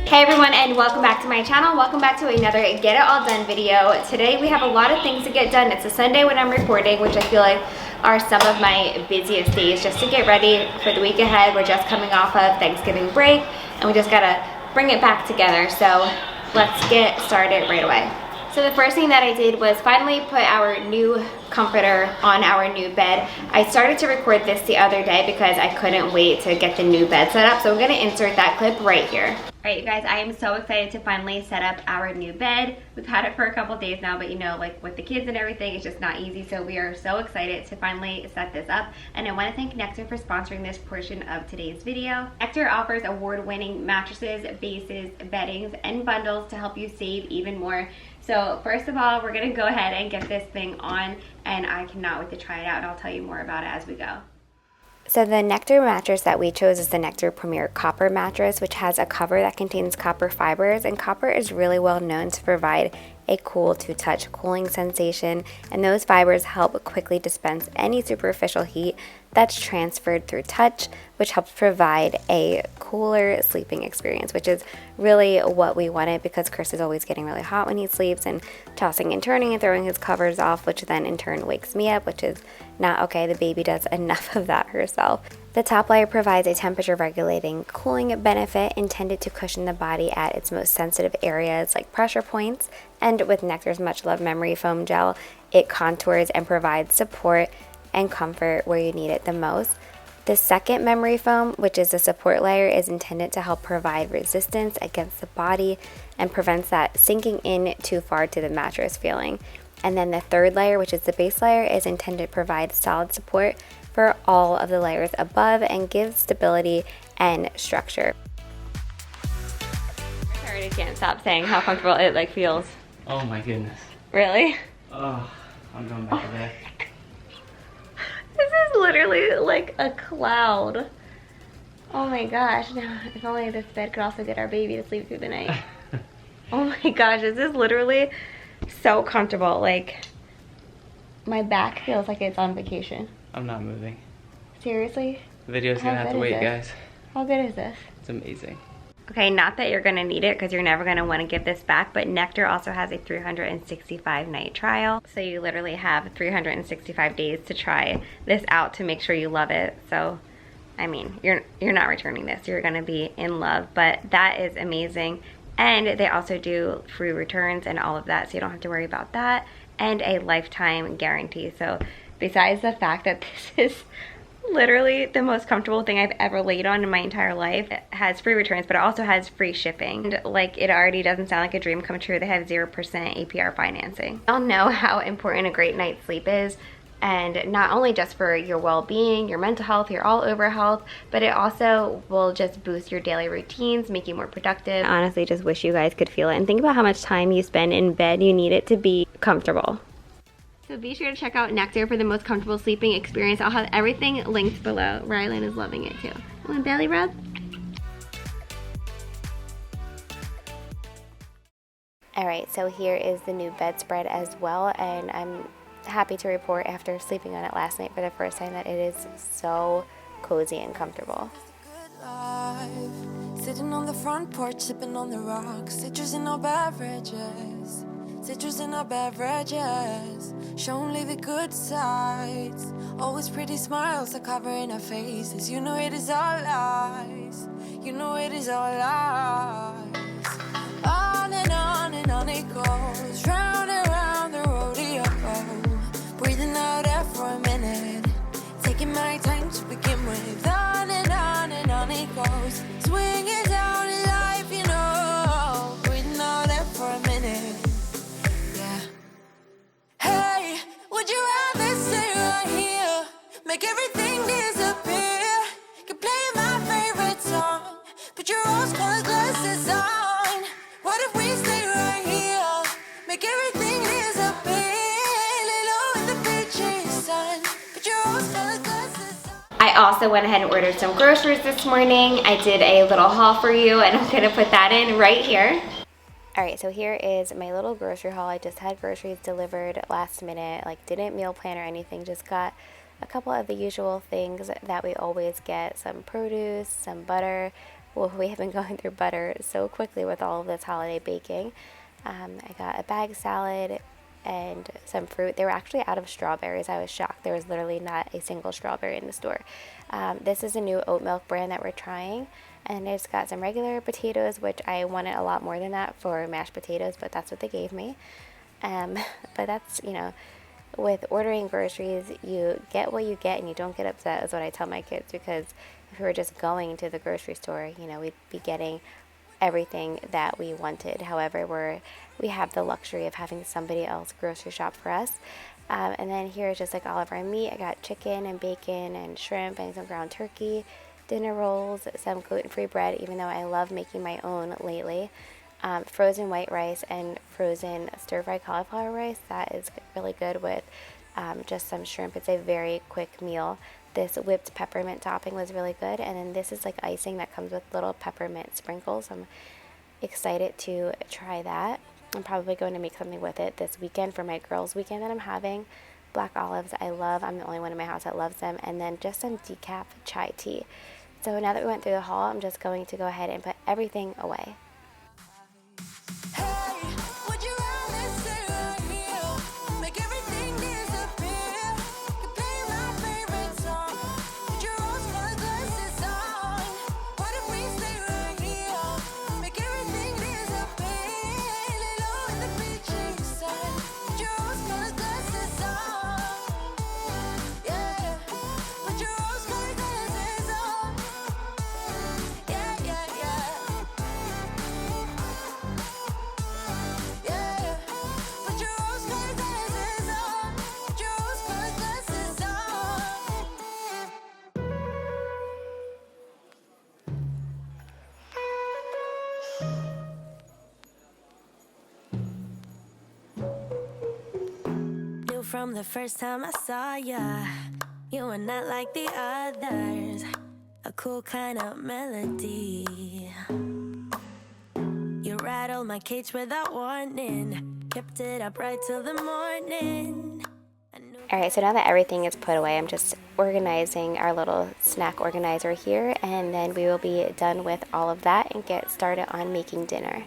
Hey everyone, and welcome back to my channel. Welcome back to another Get It All Done video. Today we have a lot of things to get done. It's a Sunday when I'm recording, which I feel like are some of my busiest days just to get ready for the week ahead. We're just coming off of Thanksgiving break and we just gotta bring it back together. So let's get started right away. So the first thing that I did was finally put our new comforter on our new bed. I started to record this the other day because I couldn't wait to get the new bed set up. So I'm gonna insert that clip right here. All right, you guys, I am so excited to finally set up our new bed. We've had it for a couple days now, but you know, like with the kids and everything, it's just not easy. So we are so excited to finally set this up. And I wanna thank Nectar for sponsoring this portion of today's video. Nectar offers award-winning mattresses, bases, beddings, and bundles to help you save even more. So first of all, we're gonna go ahead and get this thing on, and I cannot wait to try it out, and I'll tell you more about it as we go. So the Nectar mattress that we chose is the Nectar Premier Copper mattress, which has a cover that contains copper fibers, and copper is really well known to provide a cool to touch cooling sensation, and those fibers help quickly dispense any superficial heat that's transferred through touch, which helps provide a cooler sleeping experience, which is really what we wanted because Chris is always getting really hot when he sleeps and tossing and turning and throwing his covers off, which then in turn wakes me up, which is not okay. The baby does enough of that herself. The top layer provides a temperature regulating cooling benefit intended to cushion the body at its most sensitive areas like pressure points, and with Nectar's much loved memory foam gel, it contours and provides support and comfort where you need it the most. The second memory foam, which is the support layer, is intended to help provide resistance against the body and prevents that sinking in too far to the mattress feeling. And then the third layer, which is the base layer, is intended to provide solid support for all of the layers above and give stability and structure. I already can't stop saying how comfortable it feels. Oh my goodness. Really? Oh, I'm going back to bed. This is literally like a cloud. Oh my gosh. Now, if only this bed could also get our baby to sleep through the night. Oh my gosh, this is literally so comfortable. Like, my back feels like it's on vacation. I'm not moving. Seriously? The video's gonna have to wait, guys. How good is this? It's amazing. Okay, not that you're gonna need it because you're never gonna wanna give this back, but Nectar also has a 365 night trial. So you literally have 365 days to try this out to make sure you love it. So, I mean, you're not returning this. You're gonna be in love, but that is amazing. And they also do free returns and all of that, so you don't have to worry about that. And a lifetime guarantee. So besides the fact that this is literally the most comfortable thing I've ever laid on in my entire life, it has free returns, but it also has free shipping. And like, it already doesn't sound like a dream come true. They have 0% APR financing. Y'all know how important a great night's sleep is. And not only just for your well-being, your mental health, your all-over health, but it also will just boost your daily routines, make you more productive. I honestly just wish you guys could feel it. And think about how much time you spend in bed. You need it to be comfortable. So be sure to check out Nectar for the most comfortable sleeping experience. I'll have everything linked below. Rylan is loving it too. Want a belly rub? All right, so here is the new bedspread as well, and I'm happy to report after sleeping on it last night for the first time that it is so cozy and comfortable. Sitting on the front porch, sipping on the rocks, citrus in our beverages, citrus in our beverages, show only the good sides, always pretty smiles are covering our faces, you know it is all lies, you know it is all lies, on and on it goes, round and round the rodeo. Breathing out air for a minute, taking my time to begin with. On and on it goes, swinging down in life, you know. Breathing out air for a minute, yeah. Hey, would you rather stay right here, make everything disappear? Could play my favorite song, put your rose-colored glasses on. What if we stay right here, make everything disappear? I also went ahead and ordered some groceries this morning. I did a little haul for you and I'm gonna put that in right here. Alright, so here is my little grocery haul. I just had groceries delivered last minute, like didn't meal plan or anything, just got a couple of the usual things that we always get, some produce, some butter. Well, we have been going through butter so quickly with all of this holiday baking. I got a bag salad and some fruit. They were actually out of strawberries. I was shocked. There was literally not a single strawberry in the store. This is a new oat milk brand that we're trying. And it's got some regular potatoes, which I wanted a lot more than that for mashed potatoes, but that's what they gave me. But that's, you know, with ordering groceries, you get what you get and you don't get upset, is what I tell my kids, because if we were just going to the grocery store, you know, we'd be getting everything that we wanted. However, we have the luxury of having somebody else grocery shop for us. And then here's just like all of our meat. I got chicken and bacon and shrimp and some ground turkey, dinner rolls, some gluten-free bread, even though I love making my own lately. Frozen white rice and frozen stir-fried cauliflower rice. That is really good with just some shrimp. It's a very quick meal. This whipped peppermint topping was really good. And then this is like icing that comes with little peppermint sprinkles. I'm excited to try that. I'm probably going to make something with it this weekend for my girls' weekend that I'm having. Black olives I love. I'm the only one in my house that loves them. And then just some decaf chai tea. So now that we went through the haul, I'm just going to go ahead and put everything away. From the first time I saw ya, you were not like the others, a cool kind of melody. You rattled my cage without warning, kept it up right till the morning. Alright, so now that everything is put away, I'm just organizing our little snack organizer here, and then we will be done with all of that and get started on making dinner.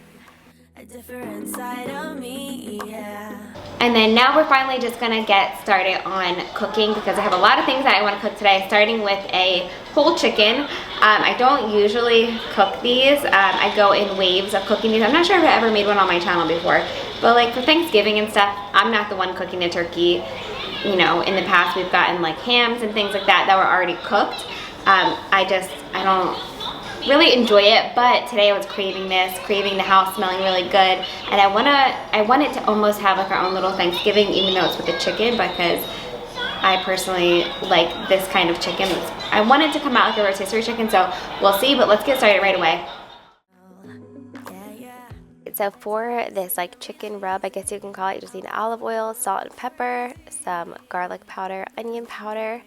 A different side of me, yeah. And then now we're finally just gonna get started on cooking, because I have a lot of things that I want to cook today, starting with a whole chicken. I don't usually cook these. I go in waves of cooking these. I'm not sure if I've ever made one on my channel before, but like for Thanksgiving and stuff, I'm not the one cooking the turkey. You know, in the past we've gotten like hams and things like that that were already cooked. I don't really enjoy it, but today I was craving the house smelling really good, and I want it to almost have like our own little Thanksgiving, even though it's with the chicken, because I personally like this kind of chicken. I want it to come out like a rotisserie chicken, so we'll see, but let's get started right away. So for this like chicken rub, I guess you can call it, you just need olive oil, salt and pepper, some garlic powder, onion powder,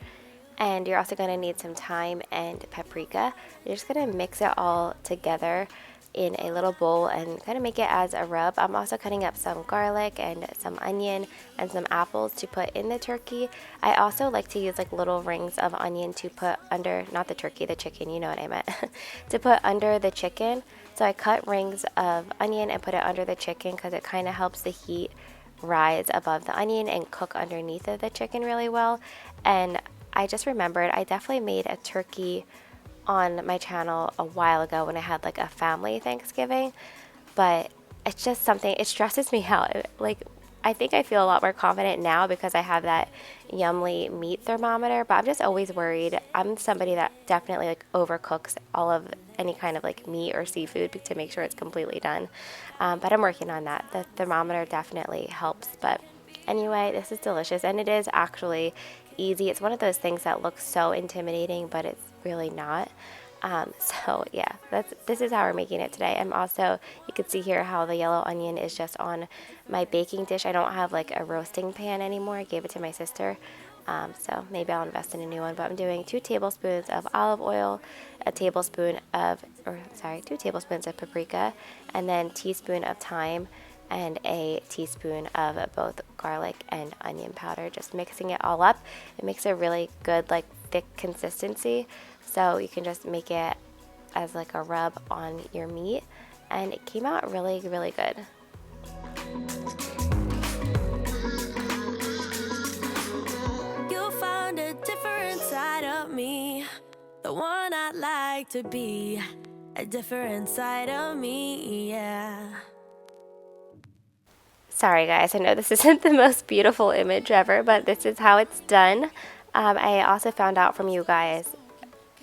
and you're also going to need some thyme and paprika. You're just going to mix it all together in a little bowl and kind of make it as a rub. I'm also cutting up some garlic and some onion and some apples to put in the turkey. I also like to use like little rings of onion to put under, not the turkey, the chicken, you know what I meant, to put under the chicken. So I cut rings of onion and put it under the chicken because it kind of helps the heat rise above the onion and cook underneath of the chicken really well. And I just remembered I definitely made a turkey on my channel a while ago when I had like a family Thanksgiving, but it's just something, it stresses me out. Like, I think I feel a lot more confident now because I have that Yumly meat thermometer, but I'm just always worried. I'm somebody that definitely like overcooks all of any kind of like meat or seafood to make sure it's completely done. But I'm working on that. The thermometer definitely helps. But anyway, this is delicious, and it is actually easy. It's one of those things that looks so intimidating, but it's really not. So yeah, this is how we're making it today. I'm also, you can see here how the yellow onion is just on my baking dish. I don't have like a roasting pan anymore. I gave it to my sister. So maybe I'll invest in a new one, but I'm doing 2 tablespoons of olive oil, 2 tablespoons of paprika, and then teaspoon of thyme, and a teaspoon of both garlic and onion powder. Just mixing it all up. It makes a really good like thick consistency, so you can just make it as like a rub on your meat, and it came out really, really good. You found a different side of me, the one I'd like to be, a different side of me, yeah. Sorry guys, I know this isn't the most beautiful image ever, but this is how it's done. I also found out from you guys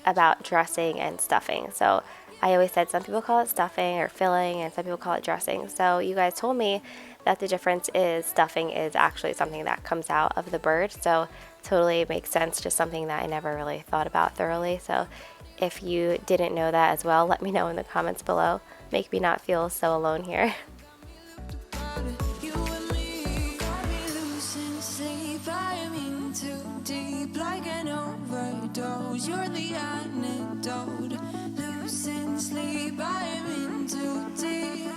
about dressing and stuffing. So I always said some people call it stuffing or filling and some people call it dressing. So you guys told me that the difference is stuffing is actually something that comes out of the bird. So totally makes sense, just something that I never really thought about thoroughly. So if you didn't know that as well, let me know in the comments below. Make me not feel so alone here. You and me got me losing sleep. I am in too deep, like an overdose. You're the antidote. Losing sleep, I am in too deep.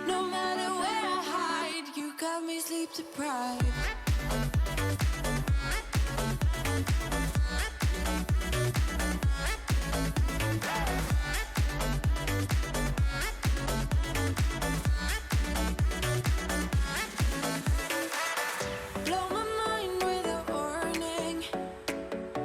No matter where I hide, you got me sleep deprived. Blow my mind with a warning.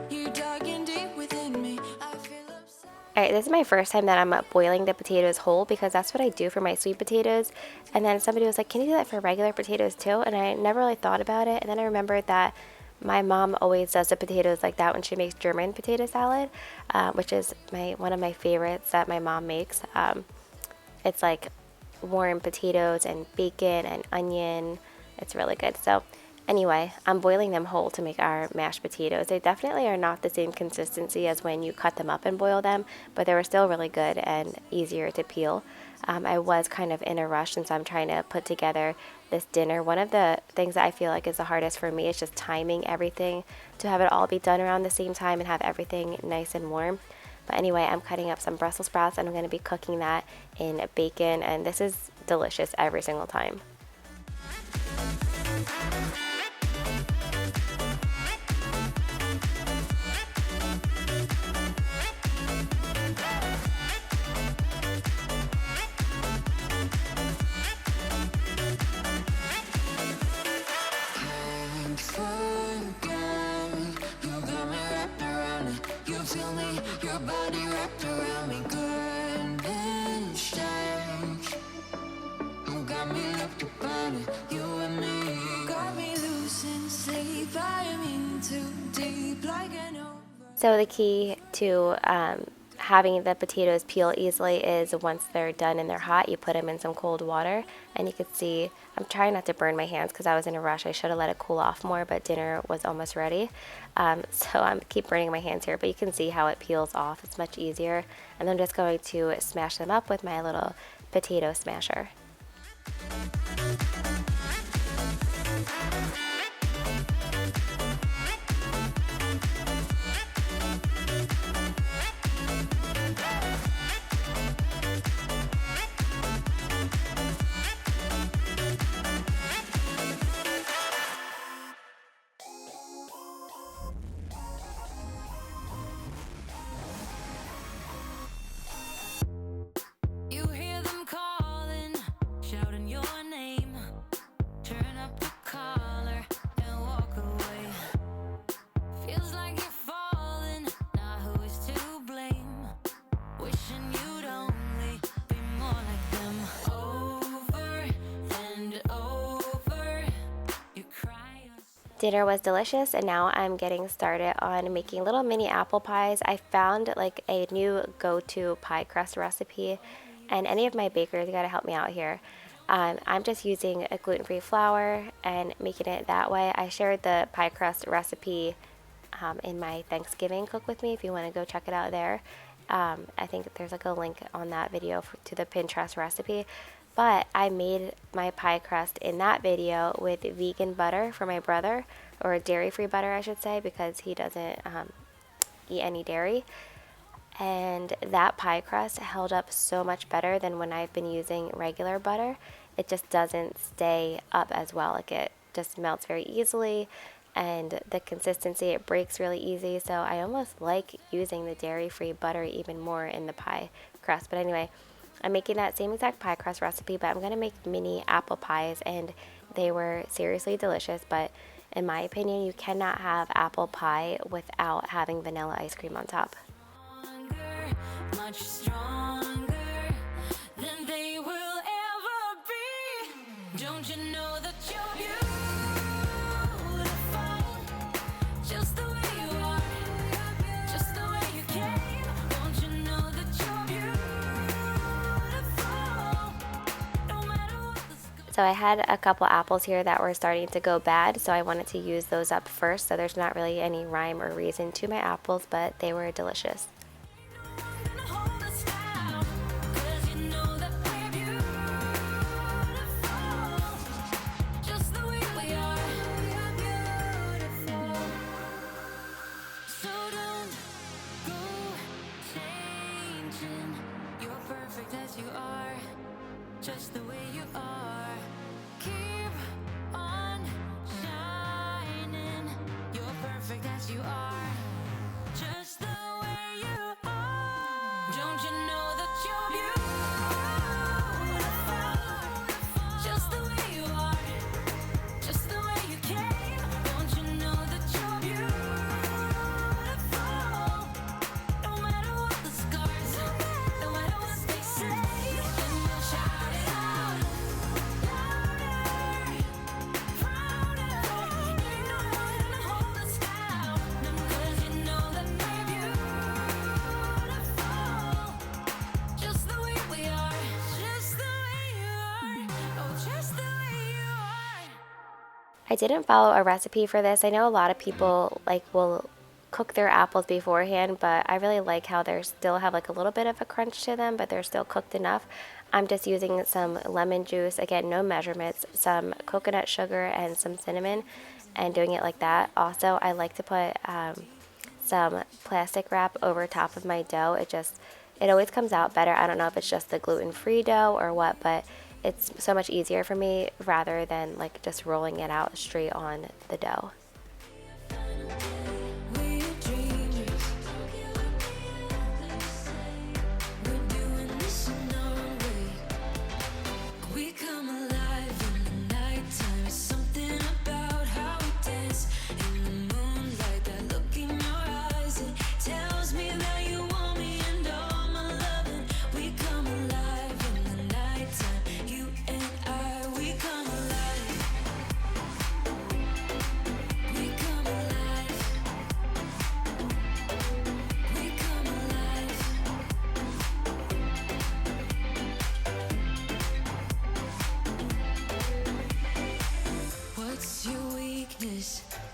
You digging deep within me. I feel upset. Alright, this is my first time that I'm boiling the potatoes whole, because that's what I do for my sweet potatoes. And then somebody was like, can you do that for regular potatoes too? And I never really thought about it. And then I remembered that my mom always does the potatoes like that when she makes German potato salad, which is one of my favorites that my mom makes. It's like warm potatoes and bacon and onion. It's really good. So anyway, I'm boiling them whole to make our mashed potatoes. They definitely are not the same consistency as when you cut them up and boil them, but they were still really good and easier to peel. I was kind of in a rush since I'm trying to put together this dinner. One of the things that I feel like is the hardest for me is just timing everything to have it all be done around the same time and have everything nice and warm. But anyway, I'm cutting up some Brussels sprouts and I'm going to be cooking that in bacon, and this is delicious every single time. Your body wrapped around me, goodness change. You got me looked upon it, you and me. Got me losing sleep, I am in too deep, like an over. So the key to having the potatoes peel easily is once they're done and they're hot, you put them in some cold water, and you can see I'm trying not to burn my hands because I was in a rush. I should have let it cool off more, but dinner was almost ready. So I keep burning my hands here, but you can see how it peels off. It's much easier. And I'm just going to smash them up with my little potato smasher. You hear them calling, shouting your name. Turn up the collar and walk away. Feels like you're falling, now who is to blame? Wishing you'd only be more like them. Over and over, you cry. Dinner was delicious, and now I'm getting started on making little mini apple pies. I found like a new go-to pie crust recipe, and any of my bakers, you gotta help me out here. I'm just using a gluten-free flour and making it that way. I shared the pie crust recipe in my Thanksgiving Cook With Me if you want to go check it out there. I think there's like a link on that video to the Pinterest recipe. But I made my pie crust in that video with vegan butter for my brother, or dairy-free butter I should say, because he doesn't eat any dairy. And that pie crust held up so much better than when I've been using regular butter. it just doesn't stay up as well. Like it just melts very easily, and the consistency, it breaks really easy. So I almost like using the dairy-free butter even more in the pie crust. But anyway, I'm making that same exact pie crust recipe, but I'm going to make mini apple pies, and they were seriously delicious. But in my opinion, you cannot have apple pie without having vanilla ice cream on top. Much stronger than they will ever be. Don't you know that you're beautiful, just the way you are, just the way you came. Don't you know that you're beautiful, no matter what the sky. So I had a couple apples here that were starting to go bad, so I wanted to use those up first. So there's not really any rhyme or reason to my apples, but they were delicious. Just the way you are, keep on shining. You're perfect as you are, just the way you are. Don't you know that you're beautiful, just the way you are, just the way you came. Don't you know that you're beautiful, no matter what the scars, no matter what they say. I didn't follow a recipe for this. I know a lot of people will cook their apples beforehand, but I really like how they still have like a little bit of a crunch to them, but they're still cooked enough. I'm just using some lemon juice, again, no measurements, some coconut sugar and some cinnamon, and doing it like that. Also, I like to put some plastic wrap over top of my dough. It always comes out better. I don't know if it's just the gluten-free dough or what, but it's so much easier for me rather than like just rolling it out straight on the dough.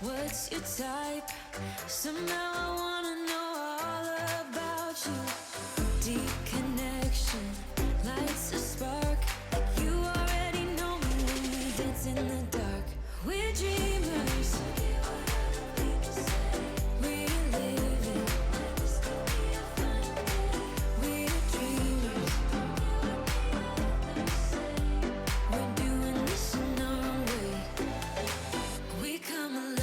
What's your type? Somehow I wanna know all about you. Deep connection lights a spark. You already know me when we dance in the dark. We're dreamers. We're living. We're dreamers. We're doing this in our way. We come alive.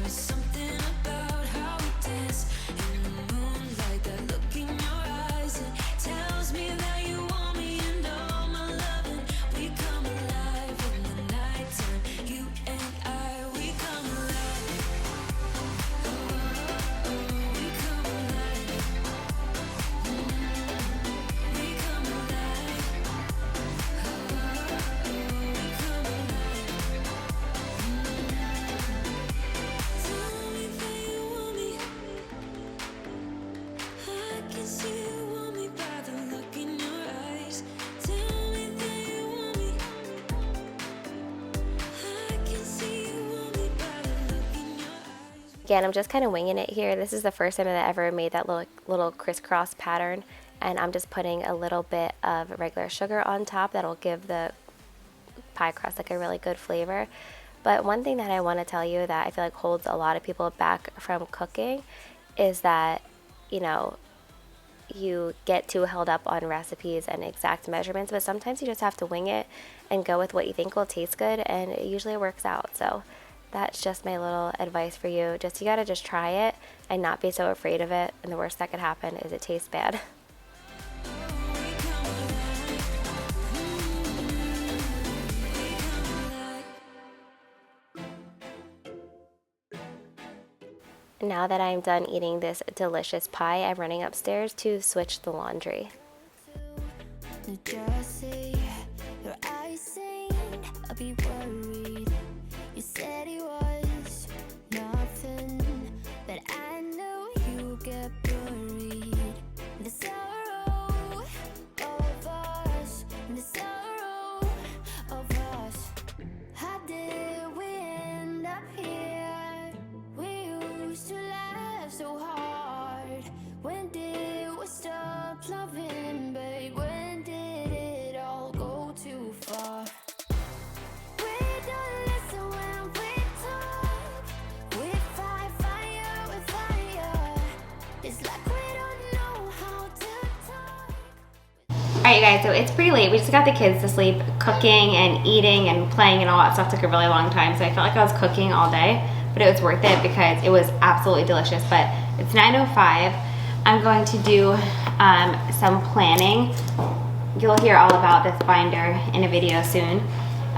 Something about how we dance in the moonlight. That look in your eyes, it tells me that you want me and all my loving. We come alive in the nighttime. You and I, we come alive. Oh, oh, oh, we come alive. We come alive. Oh, oh, oh, we come alive. Tell me that you want me. I can see you want me by the look in your eyes. Tell me that you want me. I can see you want me by the look in your eyes. Again, I'm just kind of winging it here. This is the first time that I ever made that little crisscross pattern, and I'm just putting a little bit of regular sugar on top. That'll give the pie crust like a really good flavor. But one thing that I want to tell you that I feel like holds a lot of people back from cooking is that, you know, you get too held up on recipes and exact measurements, but sometimes you just have to wing it and go with what you think will taste good, and it usually works out. So that's just my little advice for you. You gotta just try it and not be so afraid of it, and the worst that could happen is it tastes bad. Now that I'm done eating this delicious pie, I'm running upstairs to switch the laundry. New Jersey, your eyes saying I'll be worried. You said it was nothing, but I know you get buried. The sorrow of us, the sorrow of us. How did we end up here? We used to laugh so hard. When did we stop loving, babe? When did it all go too far? We don't listen when we talk. We fight fire with fire. It's like we don't know how to talk. Alright, you guys, so it's pretty late. We just got the kids to sleep. Cooking and eating and playing and all that stuff took a really long time, so I felt like I was cooking all day, but it was worth it because it was absolutely delicious. But it's 9:05. I'm going to do some planning. You'll hear all about this binder in a video soon.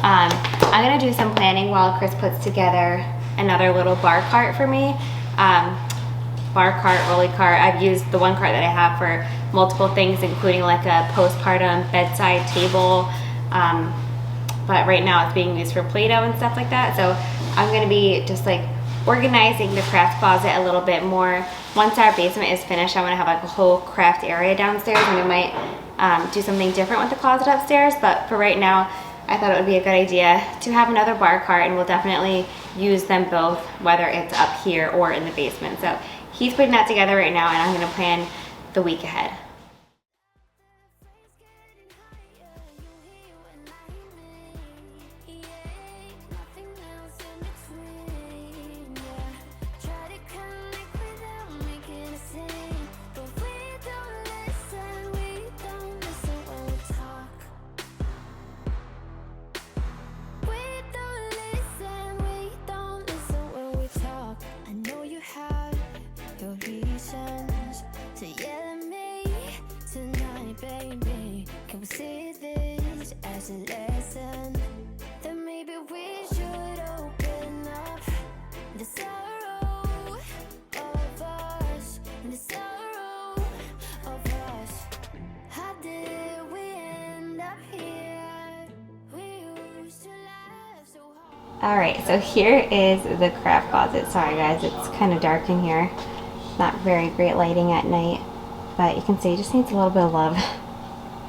I'm gonna do some planning while Chris puts together another little bar cart for me. Bar cart, rolly cart. I've used the one cart that I have for multiple things, including like a postpartum bedside table. But right now it's being used for Play-Doh and stuff like that. So I'm gonna be just like organizing the craft closet a little bit more. Once our basement is finished, I want to have like a whole craft area downstairs, and we might do something different with the closet upstairs. But for right now, I thought it would be a good idea to have another bar cart, and we'll definitely use them both, whether it's up here or in the basement. So he's putting that together right now, and I'm going to plan the week ahead. Alright, so here is the craft closet. Sorry guys, it's kind of dark in here. Not very great lighting at night, but you can see it just needs a little bit of love.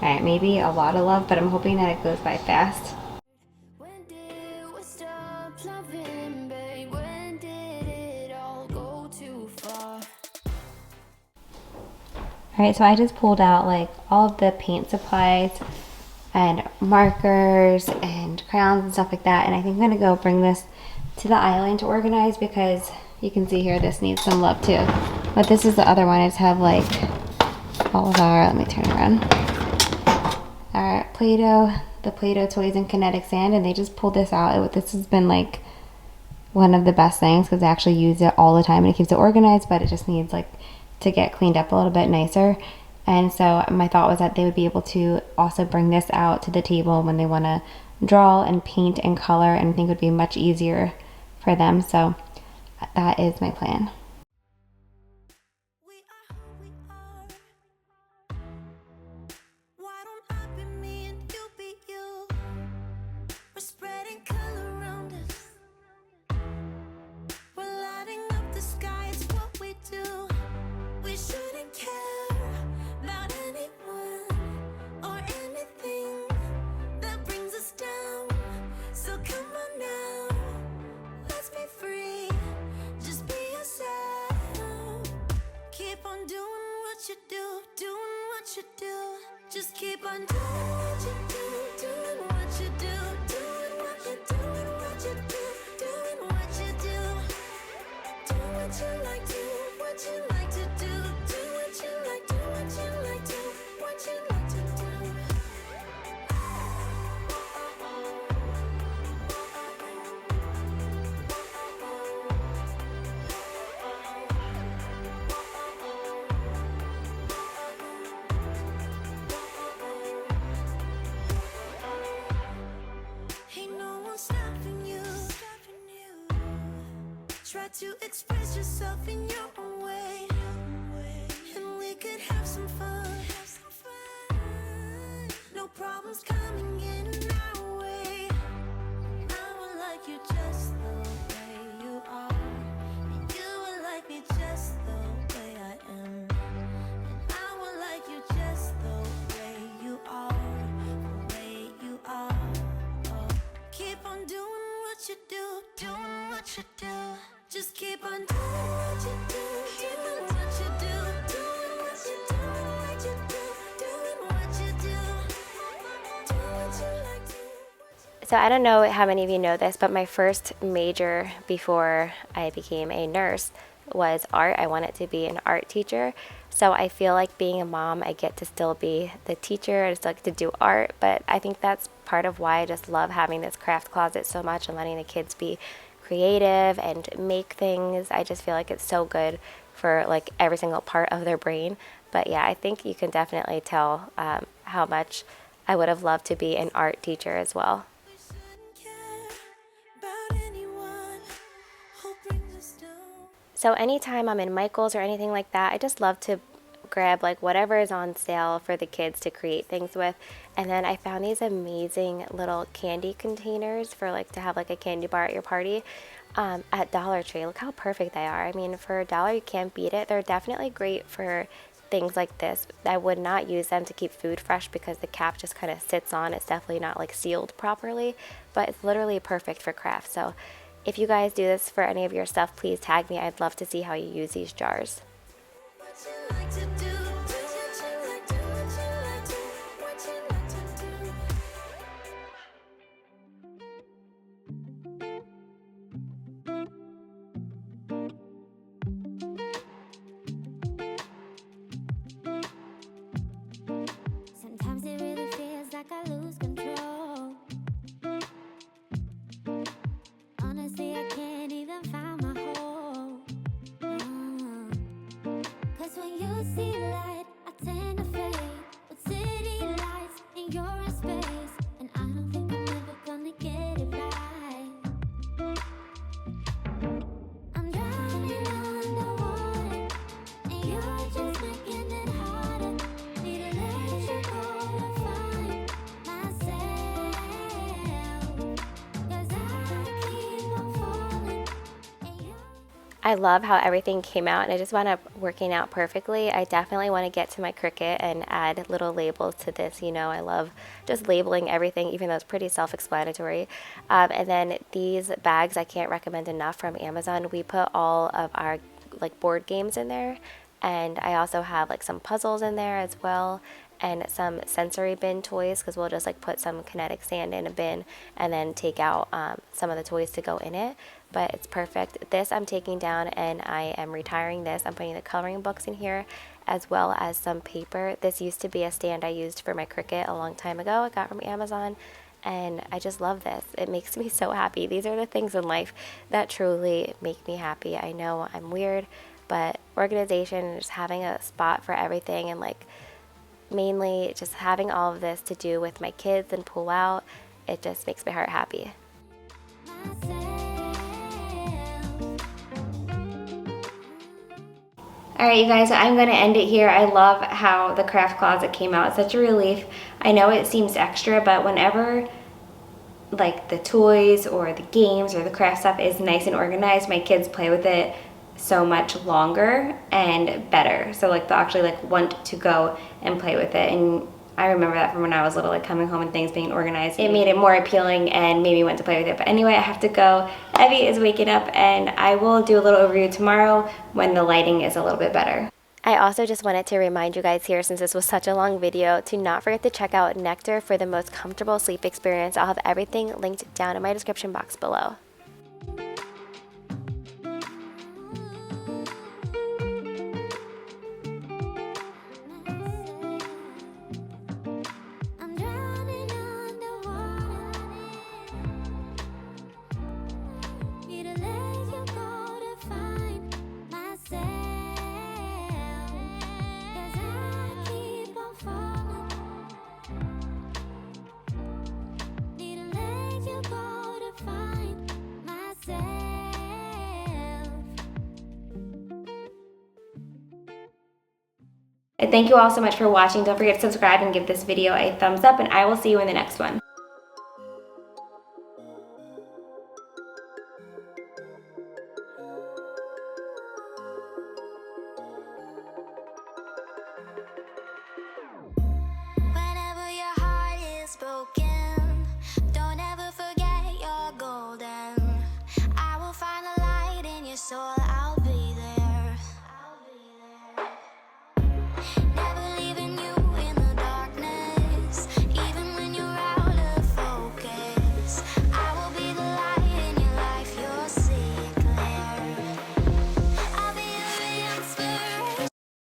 Alright, maybe a lot of love, but I'm hoping that it goes by fast. When did we stop loving, babe? When did it all go too far? Alright, so I just pulled out like all of the paint supplies and markers and crayons and stuff like that, and I think I'm gonna go bring this to the island to organize because you can see here this needs some love too. But this is the other one. I just have like all of our, let me turn around, our Play-Doh, the Play-Doh toys and kinetic sand, and they just pulled this out. This has been like one of the best things because I actually use it all the time and it keeps it organized, but it just needs like to get cleaned up a little bit nicer. And so my thought was that they would be able to also bring this out to the table when they want to draw and paint and color, and I think it would be much easier for them. So that is my plan. Just keep on doing what you do, doing what you do, doing what you do, doing what you do, doing what you do. Do what you like, do what you like to do, do what you like, do what you like. got to express yourself in your own way. And we could have some fun. No problems coming in our way. I would like you just the way you are. And you would like me just the way I am. And I would like you just the way you are. The way you are. Oh. Keep on doing what you do, doing what you do. Just keep on doing what you do, doing what you do, doing what you do, what you do, doing what you do, do what you like to. So I don't know how many of you know this, but my first major before I became a nurse was art. I wanted to be an art teacher. So I feel like being a mom, I get to still be the teacher. I still get to do art, but I think that's part of why I just love having this craft closet so much and letting the kids be creative and make things. I just feel like it's so good for like every single part of their brain. But yeah, I think you can definitely tell how much I would have loved to be an art teacher as well. We shouldn't care about anyone who brings us down. So anytime I'm in Michael's or anything like that, I just love to grab like whatever is on sale for the kids to create things with. And then I found these amazing little candy containers for like to have like a candy bar at your party at Dollar Tree. Look how perfect they are. I mean, for $1 you can't beat it. They're definitely great for things like this. I would not use them to keep food fresh because the cap just kind of sits on. It's definitely not like sealed properly, but it's literally perfect for crafts. So if you guys do this for any of your stuff, please tag me. I'd love to see how you use these jars. What you like to do, do what you like, do what you like, do what you like to do. Sometimes it really feels like I lose control. Honestly, I can't even find my hole. 'Cause when you see light, I tend to fade. With city lights and you're in space, and I don't think I'm ever gonna get it right. I'm drowning underwater, and you're just making it harder. Need to let you go to find myself. 'Cause I keep on falling, and you. I love how everything came out and it just wound up working out perfectly. I definitely want to get to my Cricut and add little labels to this. You know, I love just labeling everything, even though it's pretty self-explanatory. And then these bags I can't recommend enough from Amazon. We put all of our like board games in there, and I also have like some puzzles in there as well, and some sensory bin toys, because we'll just like put some kinetic sand in a bin and then take out some of the toys to go in it. But it's perfect. This I'm taking down and I am retiring this. I'm putting the coloring books in here as well as some paper. This used to be a stand I used for my Cricut a long time ago. I got from Amazon and I just love this. It makes me so happy. These are the things in life that truly make me happy. I know I'm weird, but organization and just having a spot for everything, and like mainly just having all of this to do with my kids and pull out, it just makes my heart happy. Alright you guys, so I'm going to end it here. I love how the craft closet came out. It's such a relief. I know it seems extra, but whenever like the toys or the games or the craft stuff is nice and organized, my kids play with it so much longer and better. So like they'll actually like want to go and play with it. And I remember that from when I was little, like coming home and things being organized. It made it more appealing and made me want to play with it. But anyway, I have to go. Evie is waking up and I will do a little overview tomorrow when the lighting is a little bit better. I also just wanted to remind you guys here, since this was such a long video, to not forget to check out Nectar for the most comfortable sleep experience. I'll have everything linked down in my description box below. I'm drowning underwater. Need to let you go to find myself. 'Cause I keep on falling. Need to let you go to find myself. Thank you all so much for watching. Don't forget to subscribe and give this video a thumbs up, and I will see you in the next one.